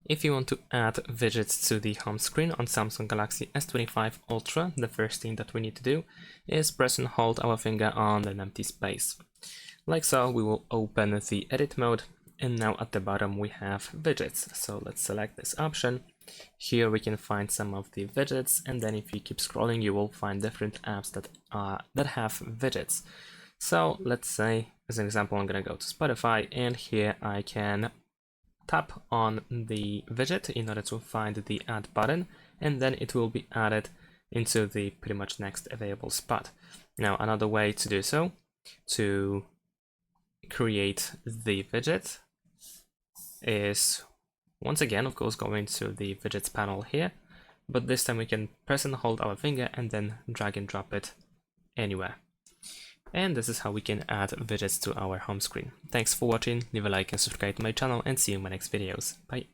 If you want to add widgets to the home screen on Samsung Galaxy S25 Ultra, the first thing that we need to do is press and hold our finger on an empty space. Like so, we will open the edit mode, and now at the bottom we have widgets. So let's select this option. Here we can find some of the widgets, and then if you keep scrolling you will find different apps that have widgets. So let's say, as an example, I'm gonna go to Spotify, and here I can tap on the widget in order to find the add button, and then it will be added into the pretty much next available spot. Now another way to do so, to create the widget, is once again of course going to the widgets panel here, but this time we can press and hold our finger and then drag and drop it anywhere. And this is how we can add widgets to our home screen. Thanks for watching, leave a like and subscribe to my channel, and see you in my next videos. Bye!